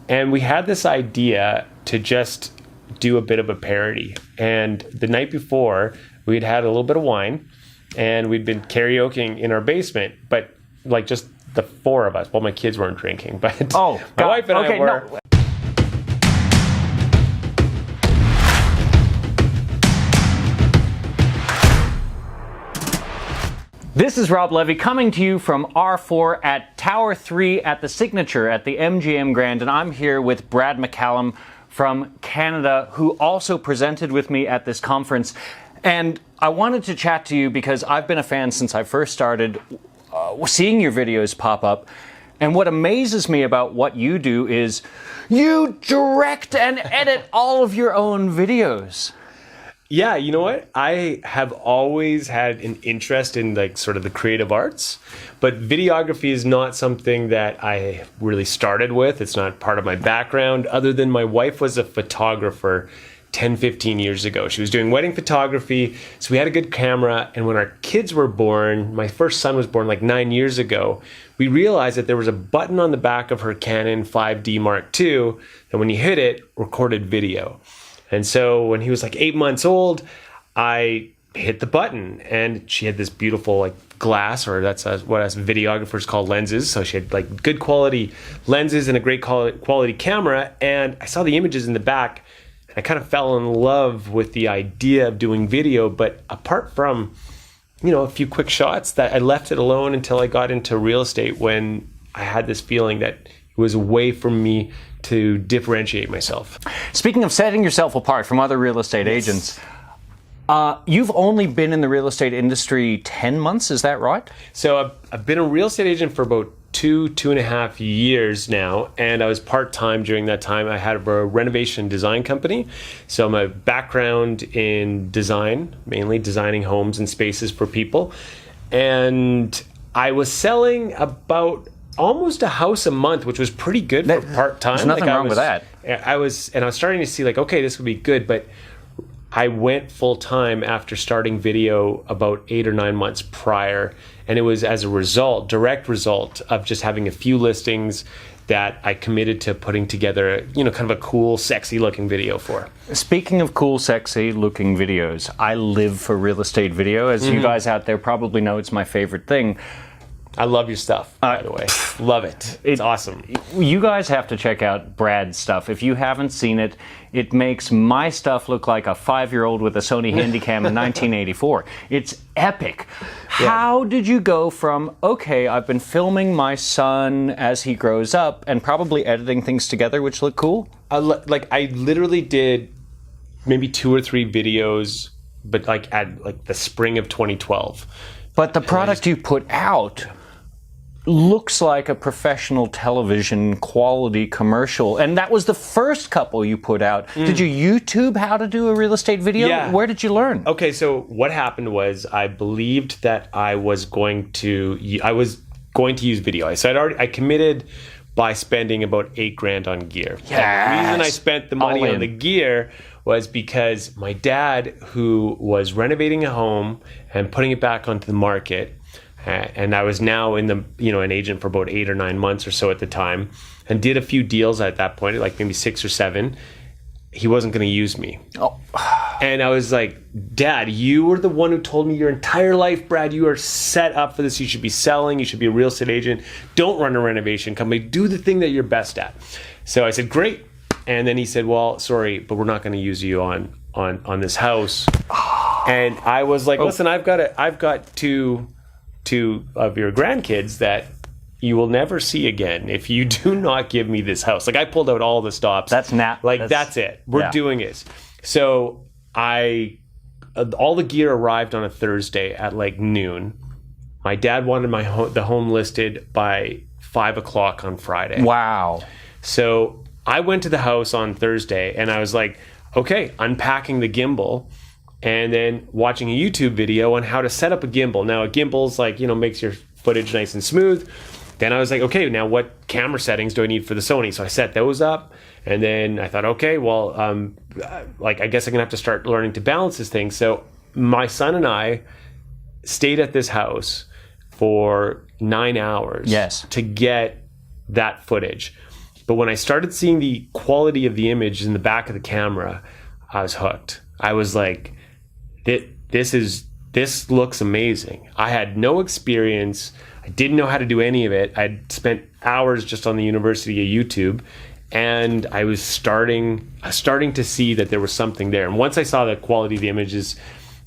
And we had this idea to just do a bit of a parody. And the night before, we'd had a little bit of wine, and we'd been karaokeing in our basement, but like just the four of us. Well, my kids weren't drinking, but my wife and I were. No. This is Rob Levy coming to you from R4 at Tower 3 at the Signature at the MGM Grand, and I'm here with Brad McCallum from Canada, who also presented with me at this conference. And I wanted to chat to you because I've been a fan since I first started seeing your videos pop up. And what amazes me about what you do is you direct and edit all of your own videos. Yeah, you know what? I have always had an interest in like sort of the creative arts, but videography is not something that I really started with. It's not part of my background, other than my wife was a photographer 10, 15 years ago. She was doing wedding photography, so we had a good camera. And when our kids were born, my first son was born like 9 years ago, we realized that there was a button on the back of her Canon 5D Mark II that when you hit it, recorded video. And so when he was like 8 months old, I hit the button, and she had this beautiful like glass, or that's what us videographers call lenses. So she had like good quality lenses and a great quality camera. And I saw the images in the back, and I kind of fell in love with the idea of doing video. But apart from, a few quick shots, that I left it alone until I got into real estate, when I had this feeling that it was a way for me to differentiate myself. Speaking of setting yourself apart from other real estate agents, you've only been in the real estate industry 10 months, is that right? So I've been a real estate agent for about two and a half years now, and I was part-time during that time. I had a renovation design company. So my background in design, mainly designing homes and spaces for people. And I was selling about almost a house a month, which was pretty good for part-time. There's nothing wrong with that. I was starting to see like, okay, this would be good, but I went full-time after starting video about 8 or 9 months prior, and it was as a result, direct result of just having a few listings that I committed to putting together, kind of a cool, sexy-looking video for. Speaking of cool, sexy-looking videos, I live for real estate video. As you guys out there probably know, it's my favorite thing. I love your stuff, by the way. Love it. It's awesome. You guys have to check out Brad's stuff. If you haven't seen it, it makes my stuff look like a 5-year-old with a Sony Handycam in 1984. It's epic. Yeah. How did you go from, okay, I've been filming my son as he grows up and probably editing things together which look cool? I literally did maybe 2 or 3 videos, but at the spring of 2012. But the product you put out looks like a professional television quality commercial. And that was the first couple you put out. Did you YouTube how to do a real estate video? Yeah. Where did you learn? Okay, so what happened was I believed that I was going to use video. I committed by spending about $8,000 on gear. Yes. The reason I spent the money on the gear was because my dad, who was renovating a home and putting it back onto the market, and I was now in the an agent for about 8 or 9 months or so at the time, and did a few deals at that point, like maybe 6 or 7. He wasn't going to use me. Oh. And I was like, Dad, you were the one who told me your entire life, Brad, you are set up for this. You should be selling. You should be a real estate agent. Don't run a renovation company. Do the thing that you're best at. So I said, great. And then he said, well, sorry, but we're not going to use you on this house. And I was like, listen, I've got two of your grandkids that you will never see again if you do not give me this house. Like, I pulled out all the stops. That's it. We're doing it. So all the gear arrived on a Thursday at like noon. My dad wanted the home listed by 5 o'clock on Friday. Wow. So I went to the house on Thursday, and I was like, okay, unpacking the gimbal, and then watching a YouTube video on how to set up a gimbal. Now, a gimbal's makes your footage nice and smooth. Then I was like, okay, now what camera settings do I need for the Sony? So I set those up, and then I thought, okay, well, I guess I'm gonna have to start learning to balance this thing. So my son and I stayed at this house for 9 hours to get that footage. But when I started seeing the quality of the image in the back of the camera, I was hooked. I was like, this looks amazing. I had no experience. I didn't know how to do any of it. I'd spent hours just on the University of YouTube, and I was starting to see that there was something there. And once I saw the quality of the images,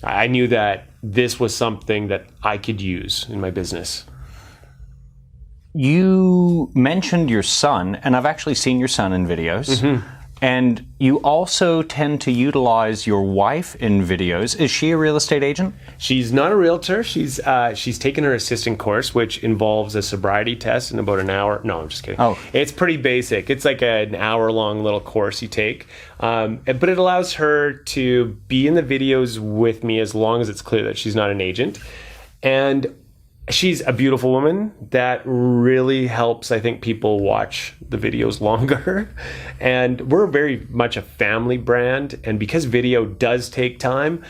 I knew that this was something that I could use in my business. You mentioned your son, and I've actually seen your son in videos. Mm-hmm. And you also tend to utilize your wife in videos. Is she a real estate agent? She's not a realtor. She's taken her assistant course, which involves a sobriety test in about an hour. No, I'm just kidding. Oh. It's pretty basic. It's like an hour-long little course you take. But it allows her to be in the videos with me as long as it's clear that she's not an agent. And she's a beautiful woman that really helps, I think, people watch the videos longer. And we're very much a family brand. And because video does take time,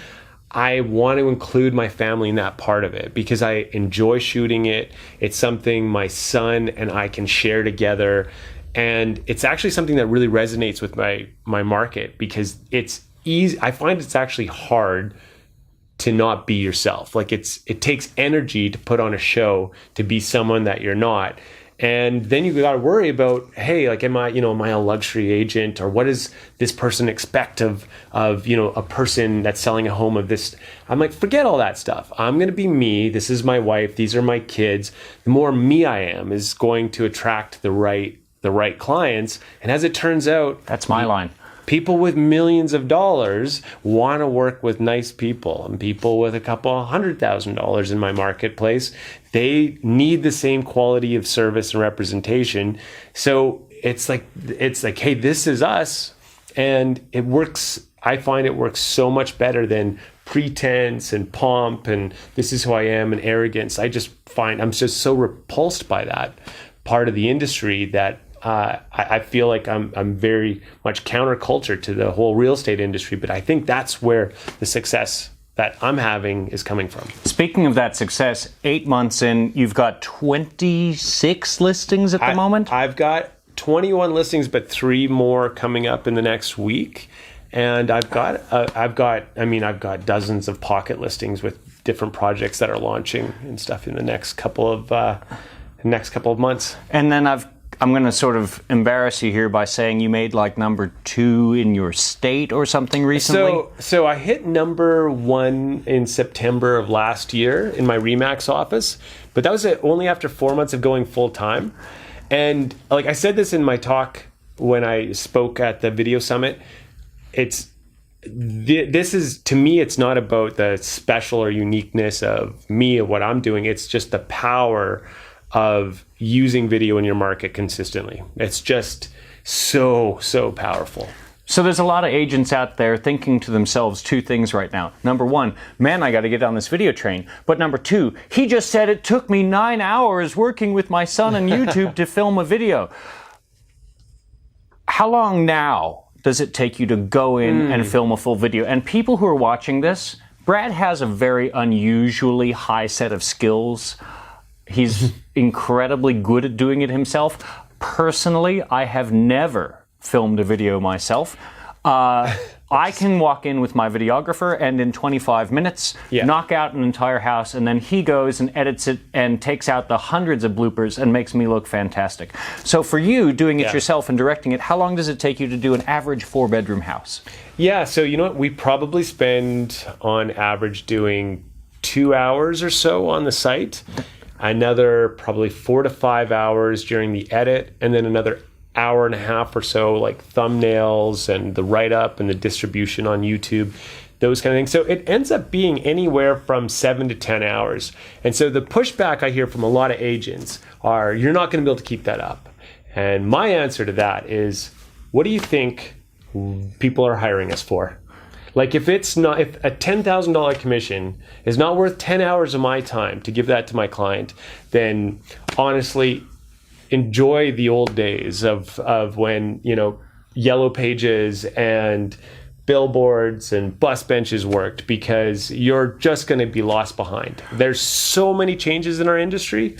I want to include my family in that part of it because I enjoy shooting it. It's something my son and I can share together. And it's actually something that really resonates with my market because it's easy. I find it's actually hard to not be yourself. Like it takes energy to put on a show to be someone that you're not. And then you got to worry about, hey, like, am I a luxury agent, or what does this person expect of a person that's selling a home of this? I'm like, forget all that stuff. I'm going to be me. This is my wife. These are my kids. The more me I am is going to attract the right clients. And as it turns out, that's my line. People with millions of dollars want to work with nice people, and people with a couple $100,000 in my marketplace, they need the same quality of service and representation. So it's like, hey, this is us, and it works. I find it works so much better than pretense and pomp and this is who I am and arrogance. I just find I'm just so repulsed by that part of the industry that I feel like I'm very much counterculture to the whole real estate industry, but I think that's where the success that I'm having is coming from. Speaking of that success, 8 months in, you've got 26 listings at the moment? I've got 21 listings, but 3 more coming up in the next week. And I've got dozens of pocket listings with different projects that are launching and stuff in the next couple of months. And then I'm going to sort of embarrass you here by saying you made like number 2 in your state or something recently. So I hit number 1 in September of last year in my Remax office, but that was only after 4 months of going full time. And like I said this in my talk when I spoke at the video summit, this is, to me, it's not about the special or uniqueness of me or what I'm doing. It's just the power of using video in your market consistently. It's just so powerful. So there's a lot of agents out there thinking to themselves 2 things right now. Number 1, man, I got to get on this video train. But number 2, he just said it took me 9 hours working with my son on YouTube to film a video. How long now does it take you to go in and film a full video? And people who are watching this, Brad has a very unusually high set of skills. He's incredibly good at doing it himself. Personally, I have never filmed a video myself. I can walk in with my videographer and in 25 minutes knock out an entire house, and then he goes and edits it and takes out the hundreds of bloopers and makes me look fantastic. So for you, doing it yourself and directing it, how long does it take you to do an average 4-bedroom house? Yeah, so you know what? We probably spend on average doing 2 hours or so on the site. Another probably 4 to 5 hours during the edit, and then another hour and a half or so like thumbnails and the write-up and the distribution on YouTube, those kind of things. So it ends up being anywhere from 7 to 10 hours. And so the pushback I hear from a lot of agents are, you're not going to be able to keep that up. And my answer to that is, what do you think people are hiring us for? Like if a $10,000 commission is not worth 10 hours of my time to give that to my client, then honestly, enjoy the old days of when, Yellow Pages and billboards and bus benches worked, because you're just going to be lost behind. There's so many changes in our industry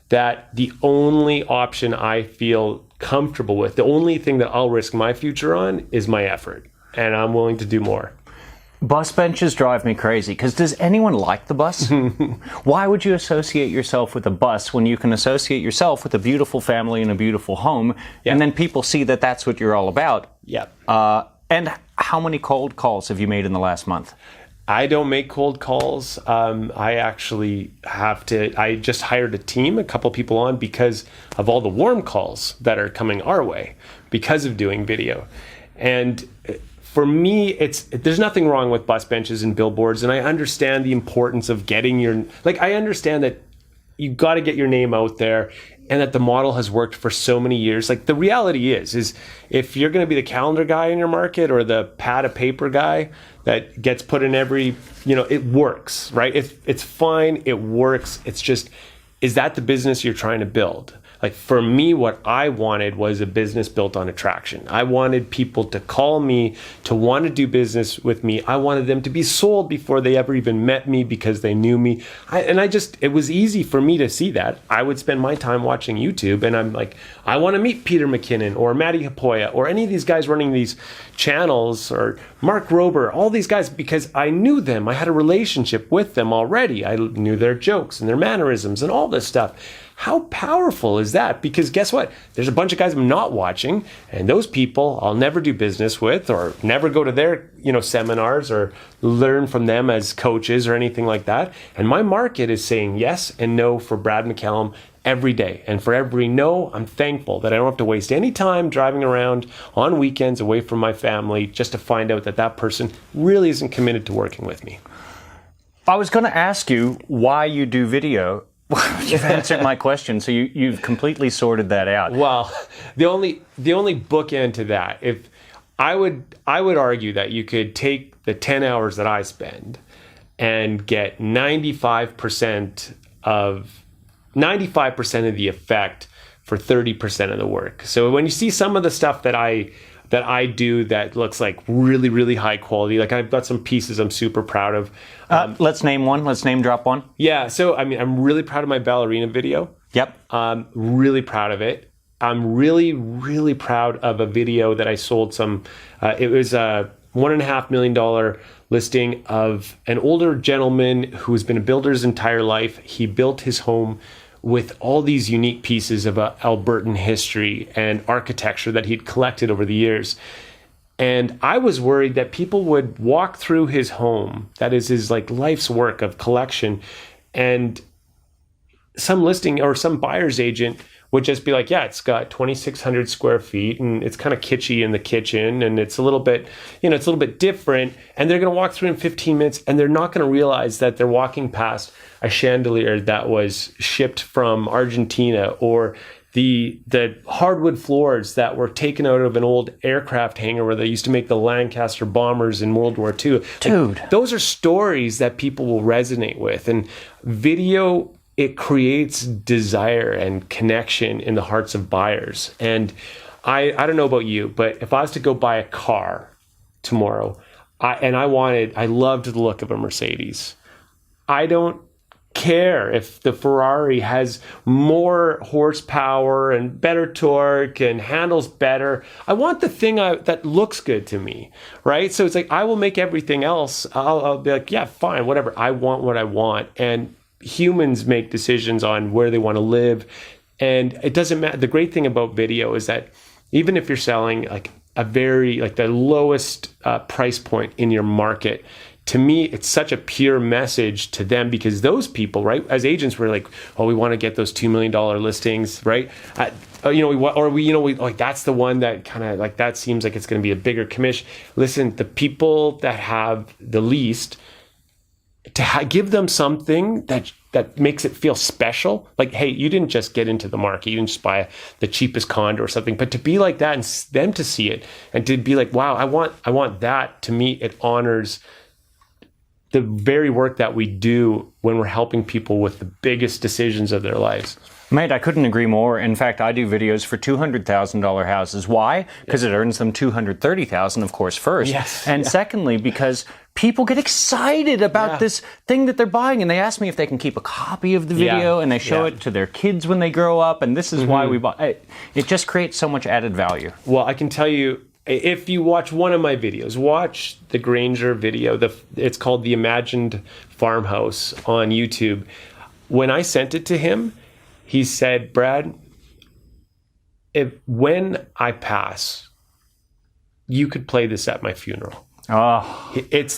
that the only option I feel comfortable with. The only thing that I'll risk my future on is my effort, and I'm willing to do more. Bus benches drive me crazy, because does anyone like the bus? Why would you associate yourself with a bus when you can associate yourself with a beautiful family and a beautiful home, and then people see that that's what you're all about? Yeah. And how many cold calls have you made in the last month? I don't make cold calls. I actually I just hired a team, a couple people on, because of all the warm calls that are coming our way because of doing video. And for me, there's nothing wrong with bus benches and billboards, and I understand the importance of I understand that you got to get your name out there, and that the model has worked for so many years. Like, the reality is if you're going to be the calendar guy in your market or the pad of paper guy that gets put in every, it works, right? It's fine, it works. It's just, is that the business you're trying to build? Like, for me, what I wanted was a business built on attraction. I wanted people to call me, to want to do business with me. I wanted them to be sold before they ever even met me because they knew me. It was easy for me to see that. I would spend my time watching YouTube, and I'm like, I want to meet Peter McKinnon or Matty Hapoya or any of these guys running these channels, or Mark Rober, all these guys, because I knew them. I had a relationship with them already. I knew their jokes and their mannerisms and all this stuff. How powerful is that? Because guess what? There's a bunch of guys I'm not watching, and those people I'll never do business with, or never go to their, seminars or learn from them as coaches or anything like that. And my market is saying yes and no for Brad McCallum every day. And for every no, I'm thankful that I don't have to waste any time driving around on weekends away from my family just to find out that person really isn't committed to working with me. I was going to ask you why you do video. You've answered my question, so you've completely sorted that out. Well, the only bookend to that, if I would argue that you could take the 10 hours that I spend and get 95% of the effect for 30% of the work. So when you see some of the stuff that I do that looks like really, really high quality, like I've got some pieces I'm super proud of. Let's name one. Let's name drop one. Yeah. So, I'm really proud of my ballerina video. Yep. Really proud of it. I'm really, really proud of a video that I sold it was a $1.5 million listing of an older gentleman who's been a builder his entire life. He built his home with all these unique pieces of Albertan history and architecture that he'd collected over the years. And I was worried that people would walk through his home, that is his life's work of collection, and some listing or some buyer's agent would just be like, yeah, it's got 2,600 square feet and it's kind of kitschy in the kitchen and it's a little bit, it's a little bit different. And they're going to walk through in 15 minutes and they're not going to realize that they're walking past a chandelier that was shipped from Argentina, or the hardwood floors that were taken out of an old aircraft hangar where they used to make the Lancaster bombers in World War II. Dude. Those are stories that people will resonate with. And video, it creates desire and connection in the hearts of buyers. And I don't know about you, but if I was to go buy a car tomorrow, I loved the look of a Mercedes. I don't care if the Ferrari has more horsepower and better torque and handles better. I want the thing that looks good to me, right? So it's like, I will make everything else. I'll be like, yeah, fine, whatever. I want what I want. And humans make decisions on where they want to live. And it doesn't matter. The great thing about video is that even if you're selling the lowest price point in your market, to me, it's such a pure message to them, because those people, right, as agents, we're like, oh, we want to get those $2 million listings, right? That's the one that kind of that seems like it's going to be a bigger commission. Listen, the people that have the least, give them something that makes it feel special. Like, hey, you didn't just get into the market, you didn't just buy the cheapest condo or something, but to be like that and them to see it and to be like, wow, I want that. To me, it honors the very work that we do when we're helping people with the biggest decisions of their lives. Mate, I couldn't agree more. In fact, I do videos for $200,000 houses. Why? Because it earns them $230,000, of course, first. Yes. And secondly, because people get excited about this thing that they're buying, and they ask me if they can keep a copy of the video, and they show it to their kids when they grow up, and this is why we buy. It just creates so much added value. Well, I can tell you, if you watch one of my videos, watch the Granger video. It's called The Imagined Farmhouse on YouTube. When I sent it to him, he said, Brad, when I pass, you could play this at my funeral. Oh,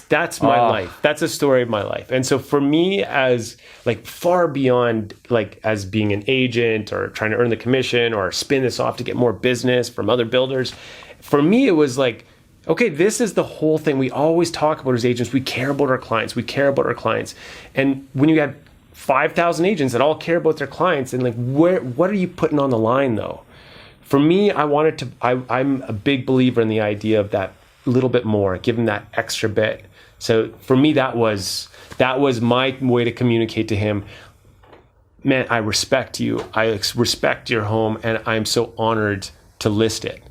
That's my life. That's a story of my life. And so for me, as like far beyond like as being an agent or trying to earn the commission or spin this off to get more business from other builders, for me, it was like, okay, this is the whole thing we always talk about as agents. We care about our clients. We care about our clients. And when you have 5,000 agents that all care about their clients, and like, what are you putting on the line though? For me, I'm a big believer in the idea of that little bit more, give them that extra bit. So for me, that was my way to communicate to him, man, I respect you. I respect your home, and I'm so honored to list it.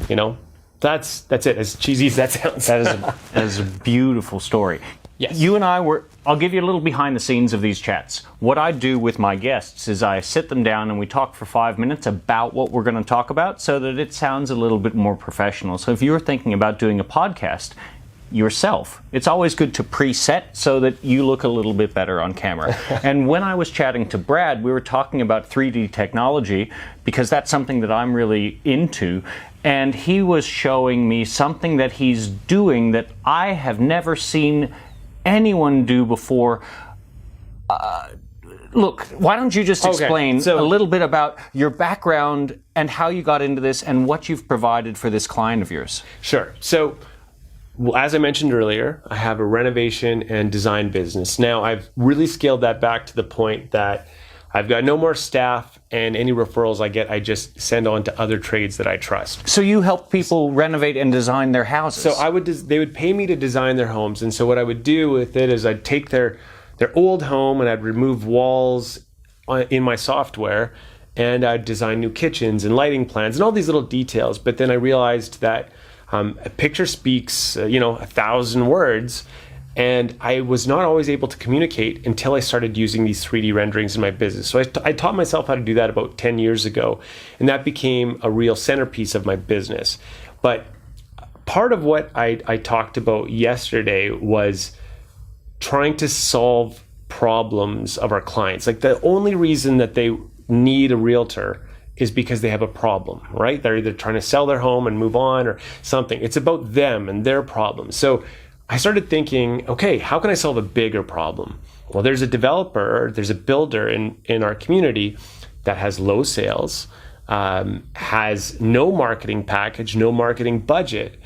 You know, that's it. As cheesy as that sounds. that is a beautiful story. Yes. You and I'll give you a little behind the scenes of these chats. What I do with my guests is I sit them down and we talk for 5 minutes about what we're going to talk about so that it sounds a little bit more professional. So if you're thinking about doing a podcast yourself, it's always good to preset so that you look a little bit better on camera. And when I was chatting to Brad, we were talking about 3D technology because that's something that I'm really into. And he was showing me something that he's doing that I have never seen anyone do before. Look, why don't you just explain a little bit about your background and how you got into this and what you've provided for this client of yours? Sure. So, as I mentioned earlier, I have a renovation and design business. Now, I've really scaled that back to the point that I've got no more staff, and any referrals I get, I just send on to other trades that I trust. So you help people renovate and design their houses? So they would pay me to design their homes. And so what I would do with it is I'd take their old home and I'd remove walls in my software, and I'd design new kitchens and lighting plans and all these little details. But then I realized that a picture speaks, 1,000 words. And I was not always able to communicate until I started using these 3D renderings in my business. So I taught myself how to do that about 10 years ago, and that became a real centerpiece of my business. But part of what I talked about yesterday was trying to solve problems of our clients. Like, the only reason that they need a realtor is because they have a problem, right? They're either trying to sell their home and move on or something. It's about them and their problems. So I started thinking, okay, how can I solve a bigger problem? Well, there's a developer, there's a builder in our community that has low sales, has no marketing package, no marketing budget.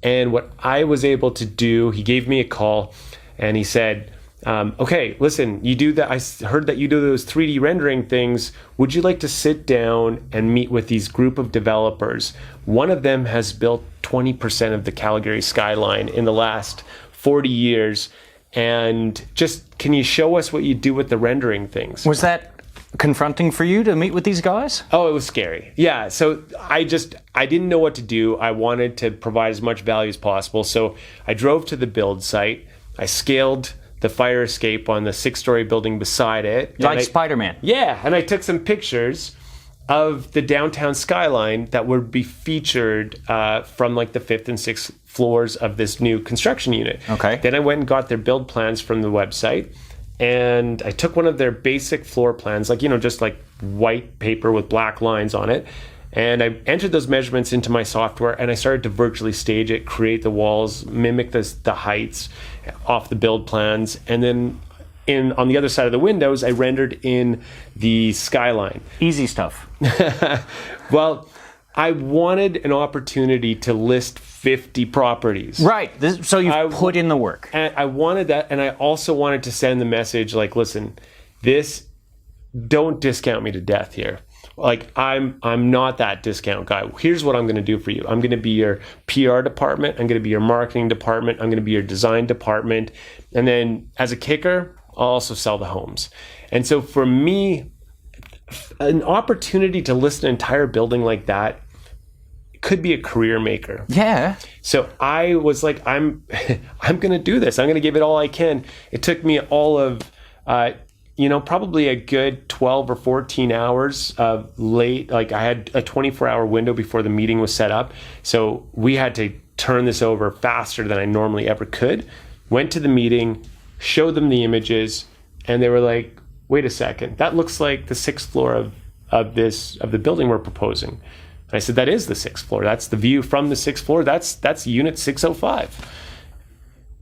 And what I was able to do, he gave me a call and he said, okay, listen, you do that. I heard that you do those 3D rendering things. Would you like to sit down and meet with these group of developers? One of them has built 20% of the Calgary skyline in the last 40 years. And just, can you show us what you do with the rendering things? Was that confronting for you to meet with these guys? Oh, it was scary. Yeah. So I didn't know what to do. I wanted to provide as much value as possible. So I drove to the build site. I scaled the fire escape on the 6-story building beside it. Like Spider-Man. Yeah, and I took some pictures of the downtown skyline that would be featured from like the 5th and 6th floors of this new construction unit. Okay. Then I went and got their build plans from the website, and I took one of their basic floor plans, like, just like white paper with black lines on it, and I entered those measurements into my software, and I started to virtually stage it, create the walls, mimic the heights off the build plans, and then on the other side of the windows, I rendered in the skyline. Easy stuff. Well, I wanted an opportunity to list 50 properties. Right. So you put in the work. And I wanted that, and I also wanted to send the message like, listen, don't discount me to death here. Like, I'm not that discount guy. Here's what I'm going to do for you. I'm going to be your PR department. I'm going to be your marketing department. I'm going to be your design department. And then as a kicker, I'll also sell the homes. And so for me, an opportunity to list an entire building like that could be a career maker. Yeah. So I was like, I'm going to do this. I'm going to give it all I can. It took me all of, probably a good 12 or 14 hours of late. Like I had a 24-hour window before the meeting was set up. So we had to turn this over faster than I normally ever could. Went to the meeting, showed them the images, and they were like, wait a second, that looks like the 6th floor of the building we're proposing. I said, that is the 6th floor. That's the view from the 6th floor. That's unit 605.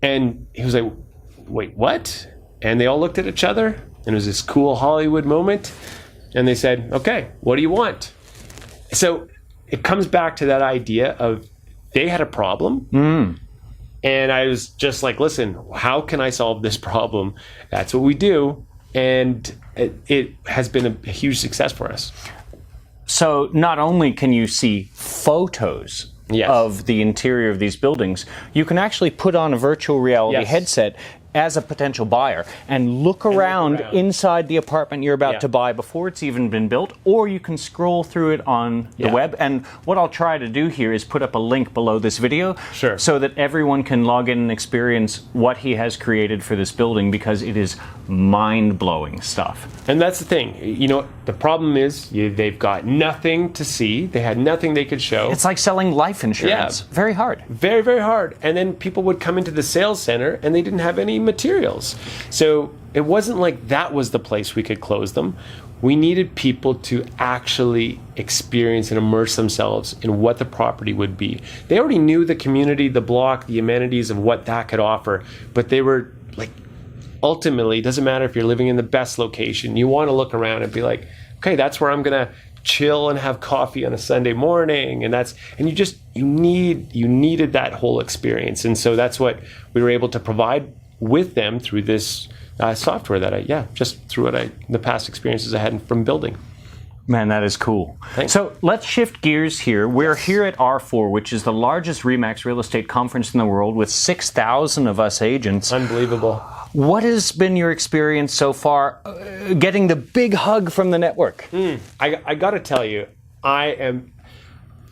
And he was like, wait, what? And they all looked at each other, and it was this cool Hollywood moment. And they said, okay, what do you want? So it comes back to that idea of they had a problem. And I was just like, listen, how can I solve this problem? That's what we do. And it has been a huge success for us. So not only can you see photos of the interior of these buildings, you can actually put on a virtual reality headset as a potential buyer and look around inside the apartment you're about to buy before it's even been built, or you can scroll through it on the web. And what I'll try to do here is put up a link below this video so that everyone can log in and experience what he has created for this building, because it is mind-blowing stuff. And that's the thing. You know, the problem is they've got nothing to see. They had nothing they could show. It's like selling life insurance. Very hard. Very, very hard. And then people would come into the sales center and they didn't have any materials. So it wasn't like that was the place we could close them. We needed people to actually experience and immerse themselves in what the property would be. They already knew the community, the block, the amenities of what that could offer, but they were like, ultimately, it doesn't matter if you're living in the best location. You want to look around and be like, okay, that's where I'm going to chill and have coffee on a Sunday morning. And you needed that whole experience. And so that's what we were able to provide with them through this software that just through the past experiences I had from building. Man, that is cool. Thanks. So let's shift gears here. We're here at R4, which is the largest RE/MAX real estate conference in the world, with 6,000 of us agents. Unbelievable. What has been your experience so far getting the big hug from the network? I got to tell you, I've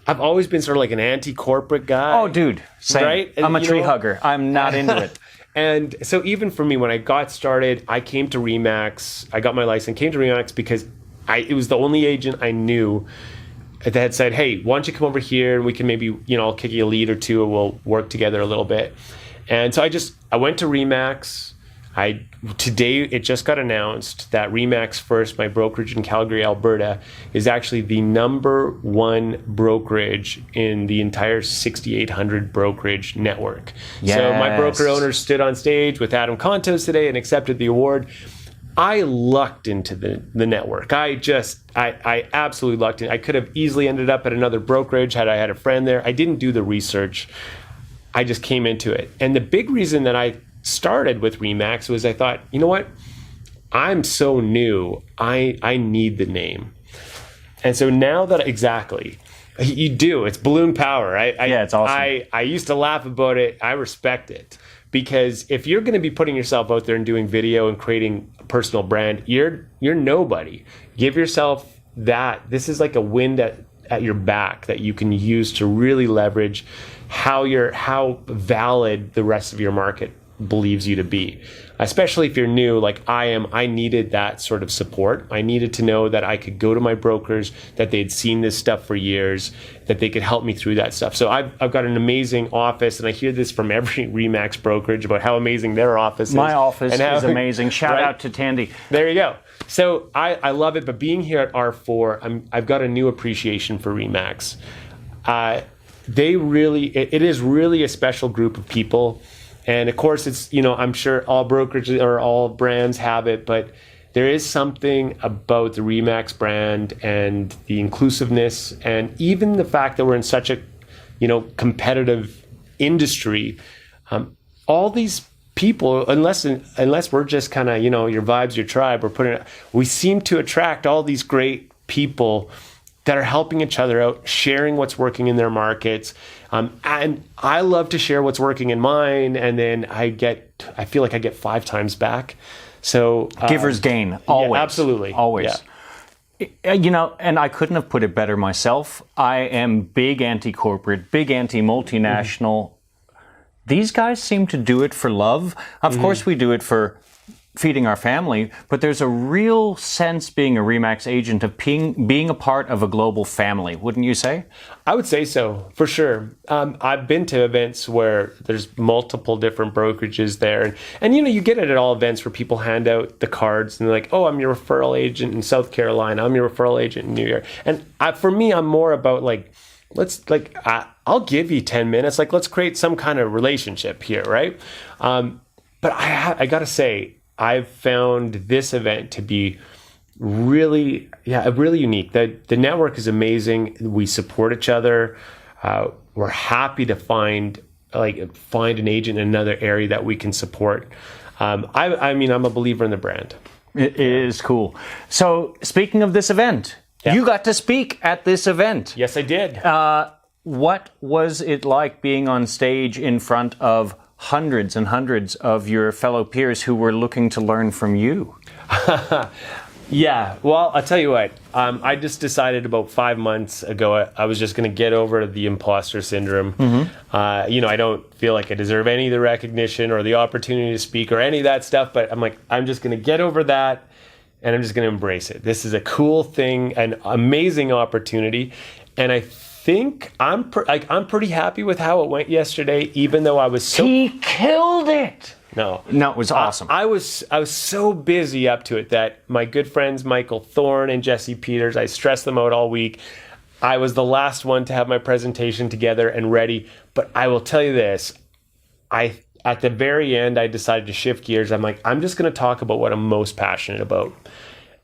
always been sort of like an anti-corporate guy. Oh, dude, same. Right? I'm a tree hugger. I'm not into it. And so even for me, when I got started, I came to RE/MAX. I got my license, came to RE/MAX because it was the only agent I knew that had said, hey, why don't you come over here and we can maybe, I'll kick you a lead or two and we'll work together a little bit. And so I went to RE/MAX. Today, it just got announced that RE/MAX First, my brokerage in Calgary, Alberta, is actually the #1 brokerage in the entire 6,800 brokerage network. Yes. So my broker owner stood on stage with Adam Contos today and accepted the award. I lucked into the network. I absolutely lucked in. I could have easily ended up at another brokerage had I had a friend there. I didn't do the research. I just came into it. And the big reason that I started with RE/MAX was I thought, you know what? I'm so new. I need the name. And so now that you do. It's balloon power. It's awesome. I used to laugh about it. I respect it. Because if you're going to be putting yourself out there and doing video and creating a personal brand, you're nobody. Give yourself that. This is like a wind at your back that you can use to really leverage how valid the rest of your market believes you to be. Especially if you're new like I am, I needed that sort of support. I needed to know that I could go to my brokers, that they'd seen this stuff for years, that they could help me through that stuff. So I've got an amazing office, and I hear this from every RE/MAX brokerage about how amazing their office is. My office is amazing. Shout out to Tandy. There you go. So I love it, but being here at R4, I've got a new appreciation for RE/MAX. It is really a special group of people. And of course, it's, I'm sure all brokerages or all brands have it, but there is something about the RE/MAX brand and the inclusiveness, and even the fact that we're in such a, competitive industry. All these people, unless we're just kind of, your vibes, your tribe, we seem to attract all these great people that are helping each other out, sharing what's working in their markets. And I love to share what's working in mine, and then I feel like I get 5 times back. So givers gain, always. Yeah, absolutely. Always. Yeah. You know, and I couldn't have put it better myself. I am big anti-corporate, big anti-multinational. These guys seem to do it for love. Of course, we do it for feeding our family, but there's a real sense, being a Remax agent, of being a part of a global family, wouldn't you say? I would say so, for sure. I've been to events where there's multiple different brokerages there. And you know, you get it at all events where people hand out the cards and they're like, oh, I'm your referral agent in South Carolina. I'm your referral agent in New York. And for me, I'm more about like, I'll give you 10 minutes. Like, let's create some kind of relationship here, right? But I got to say, I've found this event to be really unique. The network is amazing. We support each other. We're happy to find an agent in another area that we can support. I mean, I'm a believer in the brand. It is cool. So speaking of this event, you got to speak at this event. Yes, I did. What was it like being on stage in front of hundreds and hundreds of your fellow peers who were looking to learn from you? Yeah, well, I'll tell you what. I just decided about 5 months ago I was just going to get over the imposter syndrome. You know, I don't feel like I deserve any of the recognition or the opportunity to speak or any of that stuff, but I'm like, I'm just going to get over that and I'm just going to embrace it. This is a cool thing, an amazing opportunity, and I think I'm pretty happy with how it went yesterday, even though I was so... He killed it! No, it was awesome. I was so busy up to it that my good friends Michael Thorne and Jesse Peters, I stressed them out all week. I was the last one to have my presentation together and ready, but I will tell you this, at the very end, I decided to shift gears. I'm like, I'm just going to talk about what I'm most passionate about.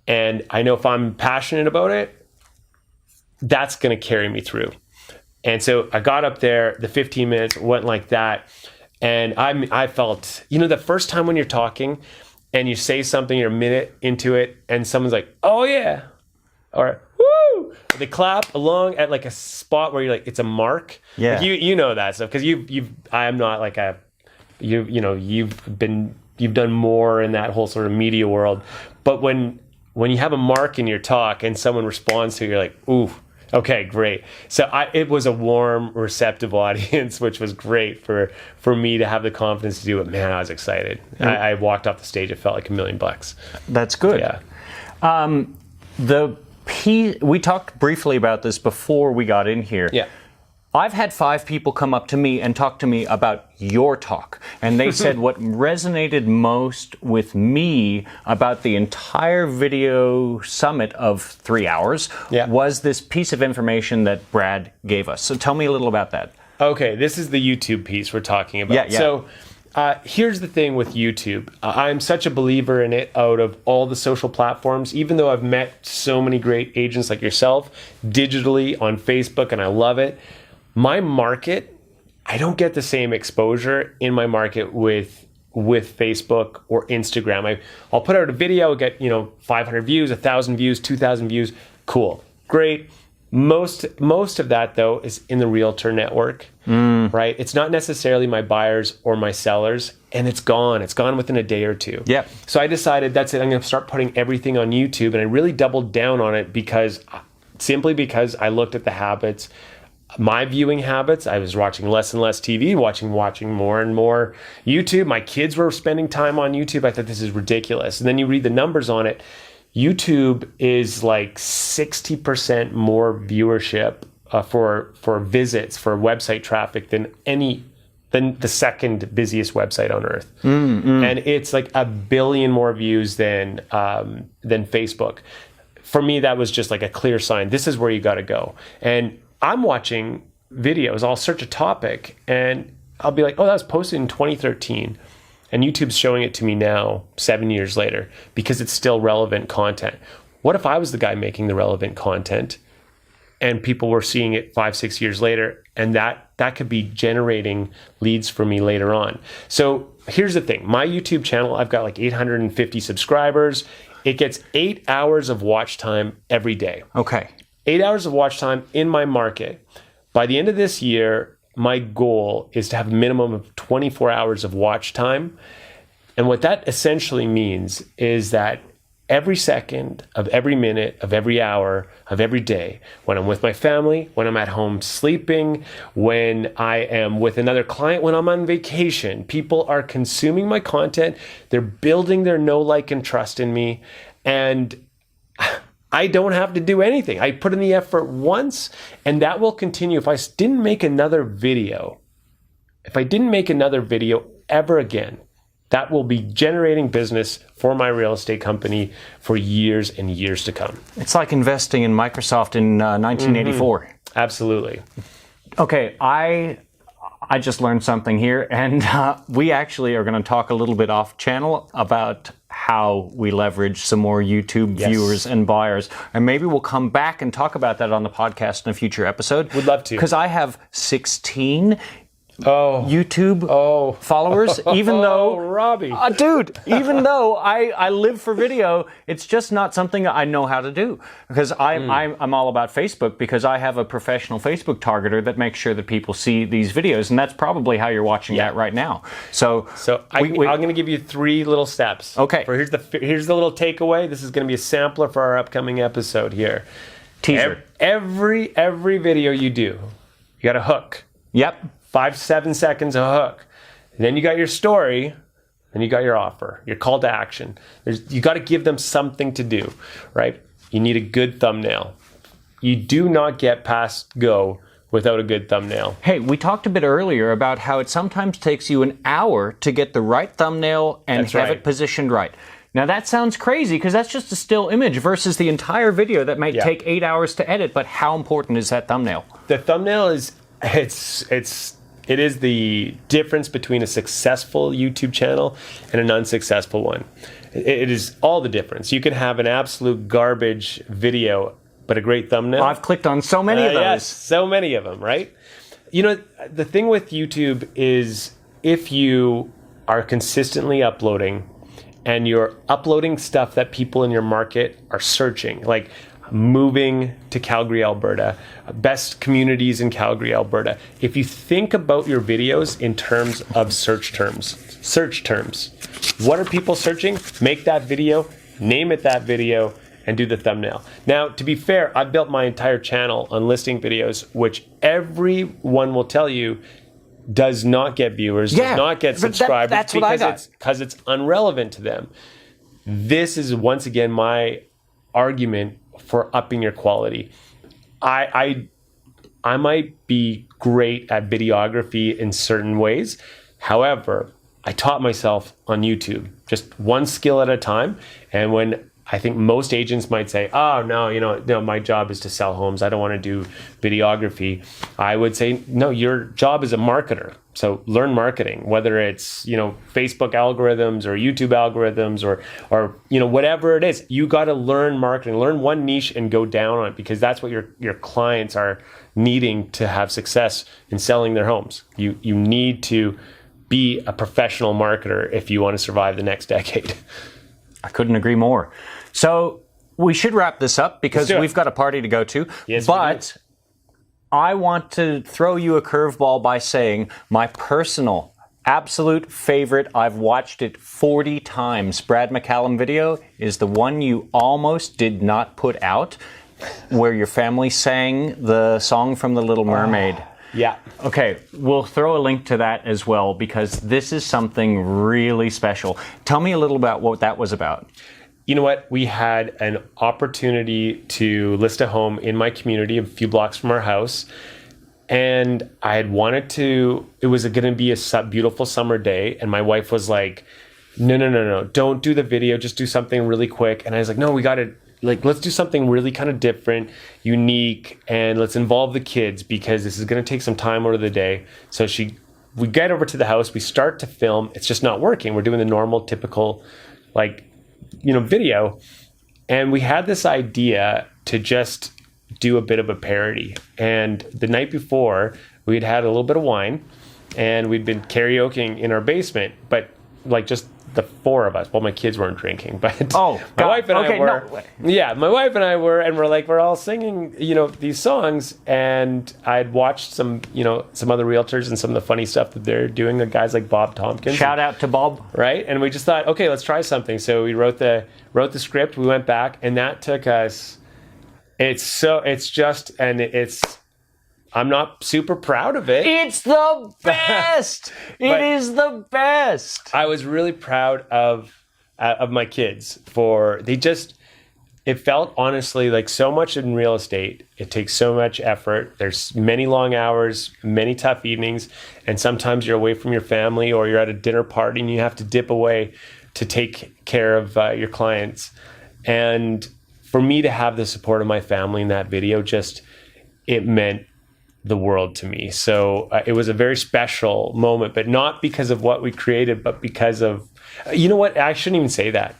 And I know if I'm passionate about it, that's going to carry me through. And so I got up there, the 15 minutes went like that. And I felt, you know, the first time when you're talking and you say something, you're a minute into it and someone's like, oh yeah, or woo, they clap along at like a spot where you're like, it's a mark. Yeah. Like you know that stuff because I am not like you've done more in that whole sort of media world. But when you have a mark in your talk and someone responds to it, you're like, ooh, okay, great. So it was a warm, receptive audience, which was great for me to have the confidence to do it. Man, I was excited. I walked off the stage. It felt like $1 million. That's good. Yeah. We talked briefly about this before we got in here. Yeah. I've had 5 people come up to me and talk to me about your talk. And they said what resonated most with me about the entire video summit of 3 hours was this piece of information that Brad gave us. So tell me a little about that. Okay, this is the YouTube piece we're talking about. Yeah. So here's the thing with YouTube. I'm such a believer in it out of all the social platforms, even though I've met so many great agents like yourself digitally on Facebook, and I love it. My market, I don't get the same exposure in my market with Facebook or Instagram. I'll put out a video, I'll get 500 views, 1,000 views, 2,000 views. Cool, great. Most of that though is in the realtor network, right? It's not necessarily my buyers or my sellers, and it's gone. It's gone within a day or two. Yeah. So I decided that's it. I'm going to start putting everything on YouTube, and I really doubled down on it because I looked at the habits. My viewing habits, I was watching less and less TV, watching more and more YouTube. My kids were spending time on YouTube. I thought this is ridiculous. And then you read the numbers on it. YouTube is like 60% more viewership for visits, for website traffic than the second busiest website on earth. And it's like 1 billion more views than Facebook. For me, that was just like a clear sign. This is where you got to go. And I'm watching videos, I'll search a topic and I'll be like, oh, that was posted in 2013. And YouTube's showing it to me now, 7 years later, because it's still relevant content. What if I was the guy making the relevant content and people were seeing it 5-6 years later, and that could be generating leads for me later on. So here's the thing. My YouTube channel, I've got like 850 subscribers. It gets 8 hours of watch time every day. Okay. 8 hours of watch time in my market. By the end of this year, my goal is to have a minimum of 24 hours of watch time. And what that essentially means is that every second of every minute of every hour of every day, when I'm with my family, when I'm at home sleeping, when I am with another client, when I'm on vacation. People are consuming my content. They're building their know, like, and trust in me. And I don't have to do anything. I put in the effort once, and that will continue. If I didn't make another video ever again, that will be generating business for my real estate company for years and years to come. It's like investing in Microsoft in 1984. Absolutely. Okay, I just learned something here, and we actually are going to talk a little bit off channel about how we leverage some more YouTube viewers and buyers. And maybe we'll come back and talk about that on the podcast in a future episode. Would love to. Because I have 16 YouTube followers, even though Robbie, dude, even though I live for video, it's just not something I know how to do, because I'm all about Facebook, because I have a professional Facebook targeter that makes sure that people see these videos, and that's probably how you're watching that right now. So I'm going to give you 3 little steps. Okay. Here's the little takeaway. This is going to be a sampler for our upcoming episode here. Teaser. Every video you do, you got a hook. Yep. 5-7 seconds a hook. And then you got your story, then you got your offer, your call to action. You got to give them something to do, right? You need a good thumbnail. You do not get past go without a good thumbnail. Hey, we talked a bit earlier about how it sometimes takes you an hour to get the right thumbnail and have it positioned right. Now that sounds crazy, because that's just a still image versus the entire video that might take 8 hours to edit, but how important is that thumbnail? The thumbnail is, it is the difference between a successful YouTube channel and an unsuccessful one. It is all the difference. You can have an absolute garbage video, but a great thumbnail. I've clicked on so many of those. Yes, so many of them, right? You know, the thing with YouTube is, if you are consistently uploading and you're uploading stuff that people in your market are searching, like moving to Calgary, Alberta, best communities in Calgary, Alberta. If you think about your videos in terms of search terms, what are people searching? Make that video, name it that video, and do the thumbnail. Now, to be fair, I've built my entire channel on listing videos, which everyone will tell you does not get viewers, does not get subscribers, that's what I got. because it's irrelevant to them. This is, once again, my argument for upping your quality. I might be great at videography in certain ways. However, I taught myself on YouTube, just one skill at a time. And when I think most agents might say, oh, no, my job is to sell homes, I don't want to do videography, I would say, no, your job is a marketer. So learn marketing, whether it's, Facebook algorithms or YouTube algorithms or whatever it is. You got to learn marketing, learn one niche and go down on it, because that's what your clients are needing to have success in selling their homes. You need to be a professional marketer if you want to survive the next decade. I couldn't agree more. So we should wrap this up, because we've got a party to go to. Yes, but I want to throw you a curveball by saying my personal absolute favorite, I've watched it 40 times, Brad McCallum video is the one you almost did not put out, where your family sang the song from The Little Mermaid. Yeah. Okay, we'll throw a link to that as well, because this is something really special. Tell me a little about what that was about. You know what? We had an opportunity to list a home in my community a few blocks from our house. And I had wanted to, it was going to be a beautiful summer day. And my wife was like, no, don't do the video. Just do something really quick. And I was like, no, we got to, let's do something really kind of different, unique, and let's involve the kids, because this is going to take some time out of the day. So we get over to the house, we start to film. It's just not working. We're doing the normal, typical, video. And we had this idea to just do a bit of a parody. And the night before, we'd had a little bit of wine and we'd been karaokeing in our basement. But like just the four of us. Well, my kids weren't drinking, but Oh, my wife and I were. no way. Yeah, my wife and I were, and we're all singing, these songs, and I'd watched some other realtors and some of the funny stuff that they're doing. The guys like Bob Tompkins. Shout out to Bob. Right, and we just thought, okay, let's try something. So we wrote the script. We went back, and that took us. I'm not super proud of it. It's the best. It is the best. I was really proud of my kids it felt honestly like so much in real estate. It takes so much effort. There's many long hours, many tough evenings, and sometimes you're away from your family or you're at a dinner party and you have to dip away to take care of your clients. And for me to have the support of my family in that video, it meant the world to me. So it was a very special moment, but not because of what we created, but because of, you know what? I shouldn't even say that.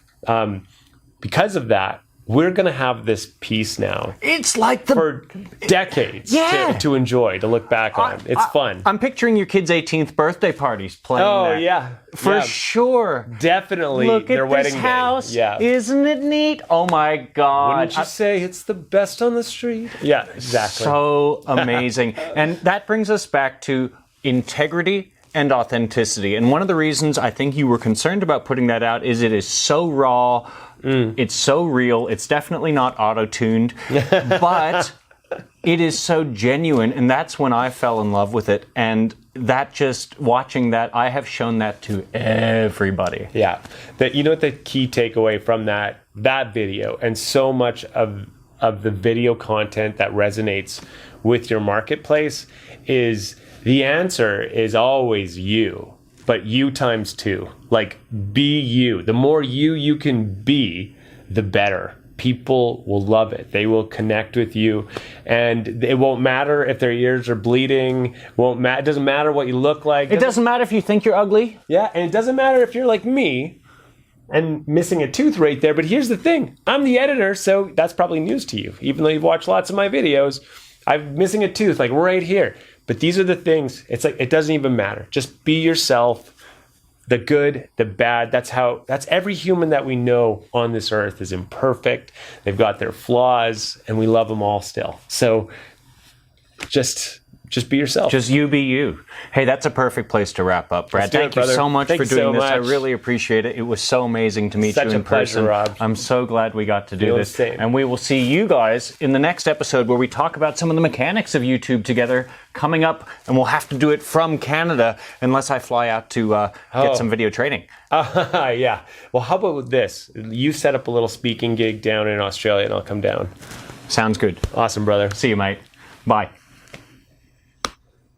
Because of that, we're going to have this piece now. It's like for decades to enjoy, to look back on. It's fun. I'm picturing your kids' 18th birthday parties playing that. Yeah. For sure. Definitely Look their at wedding this house. day. Yeah. Isn't it neat? Oh my God. Wouldn't you say it's the best on the street? Yeah, exactly. So amazing. And that brings us back to integrity and authenticity. And one of the reasons I think you were concerned about putting that out is it is so raw. It's so real. It's definitely not auto-tuned, but it is so genuine. And that's when I fell in love with it. And watching that, I have shown that to everybody. Yeah. You know what the key takeaway from that video and so much of the video content that resonates with your marketplace is the answer is always you. But you times two. Like, be you. The more you can be, the better. People will love it. They will connect with you. And it won't matter if their ears are bleeding. It doesn't matter what you look like. It doesn't matter if you think you're ugly. Yeah, and it doesn't matter if you're like me and missing a tooth right there. But here's the thing. I'm the editor, so that's probably news to you. Even though you've watched lots of my videos, I'm missing a tooth, like right here. But these are the things, it's like, it doesn't even matter. Just be yourself, the good, the bad. That's every human that we know on this earth is imperfect. They've got their flaws and we love them all still. So just be yourself. Just you be you. Hey, that's a perfect place to wrap up, Brad. Thank you so much for doing this. I really appreciate it. It was so amazing to meet you in person. Such a pleasure, Rob. I'm so glad we got to do this. And we will see you guys in the next episode where we talk about some of the mechanics of YouTube together coming up, and we'll have to do it from Canada unless I fly out to get some video training. Yeah. Well, how about this? You set up a little speaking gig down in Australia and I'll come down. Sounds good. Awesome, brother. See you, mate. Bye.